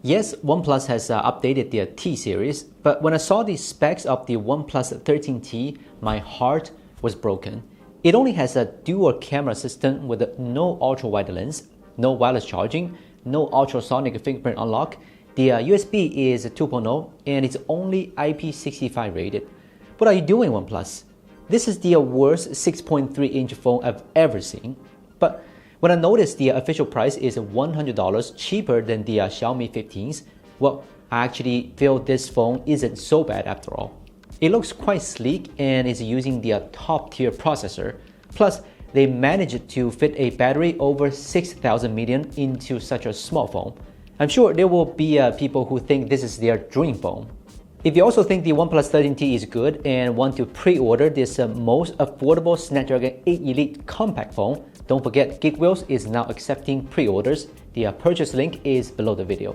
Yes, OnePlus has updated their T series, but when I saw the specs of the OnePlus 13T, my heart was broken. It only has a dual camera system with no ultra-wide lens, no wireless charging, no ultrasonic fingerprint unlock. The USB is 2.0 and it's only IP65 rated. What are you doing, OnePlus? This is the worst 6.3-inch phone I've ever seen. But when I noticed the official price is $100 cheaper than the Xiaomi 15s, well, I actually feel this phone isn't so bad after all. It looks quite sleek and is using the top-tier processor. Plus, they managed to fit a battery over 6,000 mAh into such a small phone. I'm sure there will be people who think this is their dream phone. If you also think the OnePlus 13T is good and want to pre-order this most affordable Snapdragon 8 Elite compact phone, don't forget Geekwheels is now accepting pre-orders. The purchase link is below the video.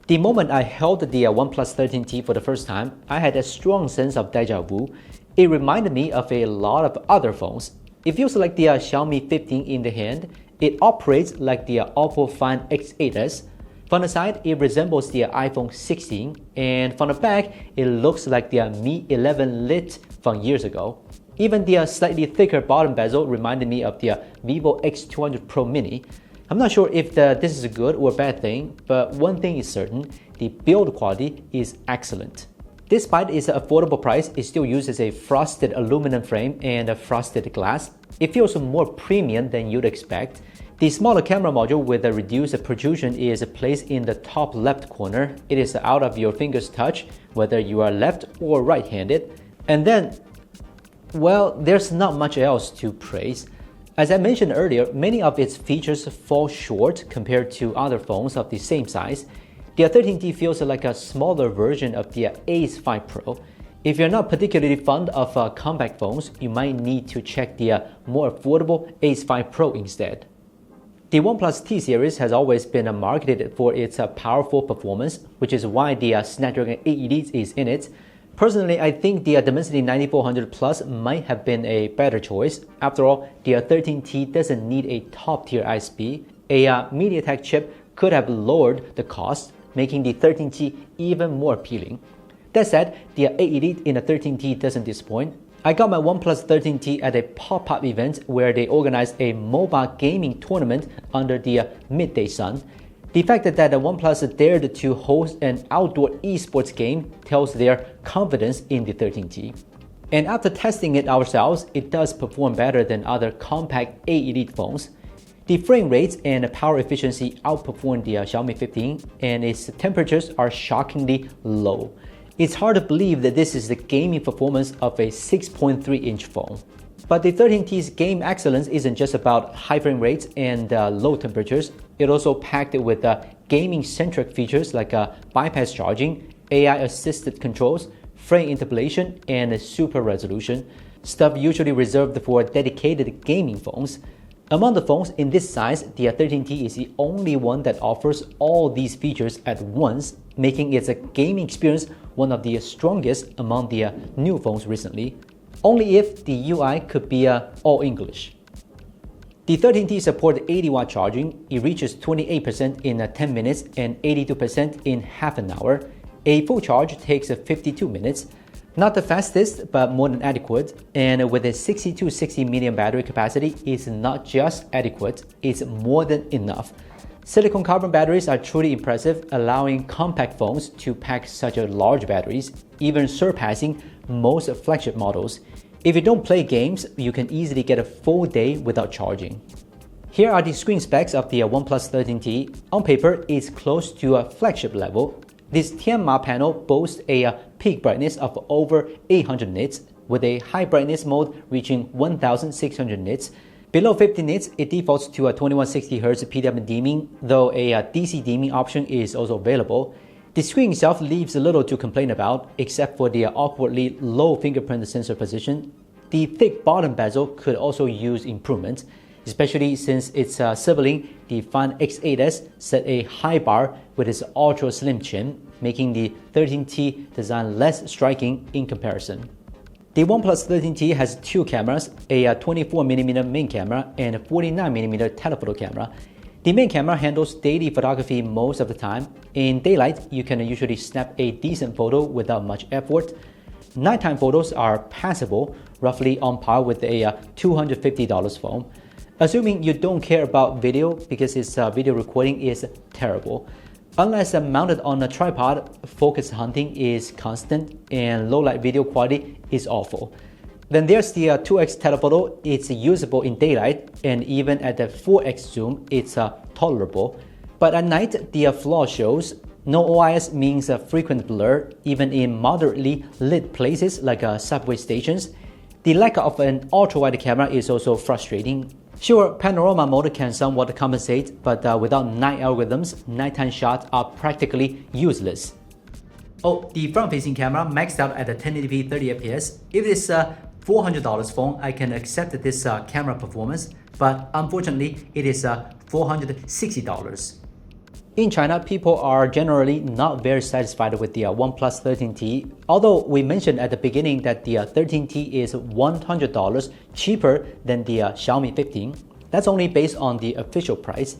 The moment I held the OnePlus 13T for the first time, I had a strong sense of deja vu. It reminded me of a lot of other phones. It feels like the Xiaomi 15 in the hand. It operates like the Oppo Find X8s. From the side, it resembles the iPhone 16, and from the back, it looks like the Mi 11 Lite from years ago. Even the slightly thicker bottom bezel reminded me of the Vivo X200 Pro Mini. I'm not sure if this is a good or bad thing, but one thing is certain, the build quality is excellent. Despite its affordable price, it still uses a frosted aluminum frame and a frosted glass. It feels more premium than you'd expect. The smaller camera module with a reduced protrusion is placed in the top left corner. It is out of your finger's touch, whether you are left or right-handed. And then, well, there's not much else to praise. As I mentioned earlier, many of its features fall short compared to other phones of the same size. The 13T feels like a smaller version of the Ace 5 Pro. If you're not particularly fond of compact phones, you might need to check the more affordable Ace 5 Pro instead. The OnePlus T series has always been marketed for its powerful performance, which is why the Snapdragon 8 Elite is in it. Personally, I think the Dimensity 9400 Plus might have been a better choice. After all, the 13T doesn't need a top-tier ISP. A MediaTek chip could have lowered the cost, making the 13T even more appealing. That said, the 8 Elite in the 13T doesn't disappoint. I got my OnePlus 13T at a pop-up event where they organized a mobile gaming tournament under the midday sun. The fact that the OnePlus dared to host an outdoor esports game tells their confidence in the 13T. And after testing it ourselves, it does perform better than other compact 8 Elite phones. The frame rates and power efficiency outperform the Xiaomi 15, and its temperatures are shockingly low. It's hard to believe that this is the gaming performance of a 6.3-inch phone. But the 13T's game excellence isn't just about high frame rates and low temperatures. It also packed it with gaming-centric features like bypass charging, AI-assisted controls, frame interpolation, and super resolution, stuff usually reserved for dedicated gaming phones. Among the phones in this size, the 13T is the only one that offers all these features at once, making its gaming experience one of the strongest among the new phones recently. Only if the UI could be all English. The 13T supports 80-watt charging. It reaches 28% in 10 minutes and 82% in half an hour. A full charge takes 52 minutes. Not the fastest, but more than adequate. And with a 6260 mAh battery capacity, it's not just adequate, it's more than enough. Silicon carbon batteries are truly impressive, allowing compact phones to pack such large batteries, even surpassing most flagship models. If you don't play games, you can easily get a full day without charging. Here are the screen specs of the OnePlus 13T. On paper, it's close to a flagship level. This Tianma panel boasts a peak brightness of over 800 nits, with a high brightness mode reaching 1600 nits. Below 50 nits, it defaults to a 2160Hz PWM dimming, though a DC dimming option is also available. The screen itself leaves little to complain about, except for the awkwardly low fingerprint sensor position. The thick bottom bezel could also use improvement, especially since its sibling, the Find X8s, set a high bar with its ultra-slim chin, making the 13T design less striking in comparison. The OnePlus 13T has two cameras, a 24mm main camera and a 49mm telephoto camera. The main camera handles daily photography most of the time. In daylight, you can usually snap a decent photo without much effort. Nighttime photos are passable, roughly on par with a $250 phone. Assuming you don't care about video because its video recording is terrible. Unless mounted on a tripod, focus hunting is constant and low-light video quality is awful. Then there's the 2x telephoto. It's usable in daylight, and even at the 4x zoom, it's tolerable. But at night, the flaw shows. No OIS means a frequent blur, even in moderately lit places like subway stations. The lack of an ultra-wide camera is also frustrating. Sure, panorama mode can somewhat compensate, but without night algorithms, nighttime shots are practically useless. Oh, the front-facing camera maxed out at a 1080p 30fps. If it's a $400 phone, I can accept this camera performance, but unfortunately, it is $460. In China, people are generally not very satisfied with the OnePlus 13T, although we mentioned at the beginning that the 13T is $100 cheaper than the Xiaomi 15. That's only based on the official price.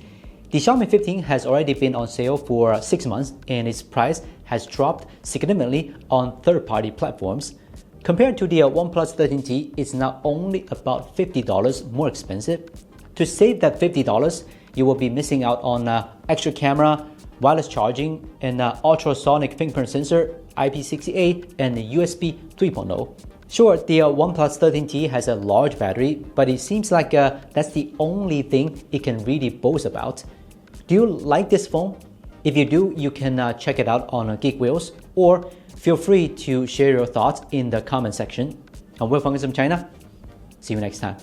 The Xiaomi 15 has already been on sale for 6 months, and its price has dropped significantly on third-party platforms. Compared to the OnePlus 13T, it's now only about $50 more expensive. To save that $50, you will be missing out on extra camera, wireless charging, and ultrasonic fingerprint sensor, IP68, and USB 3.0. Sure, the OnePlus 13T has a large battery, but it seems like that's the only thing it can really boast about. Do you like this phone? If you do, you can check it out on Geek Wheels, or feel free to share your thoughts in the comment section. And we're from Gizmochina. See you next time.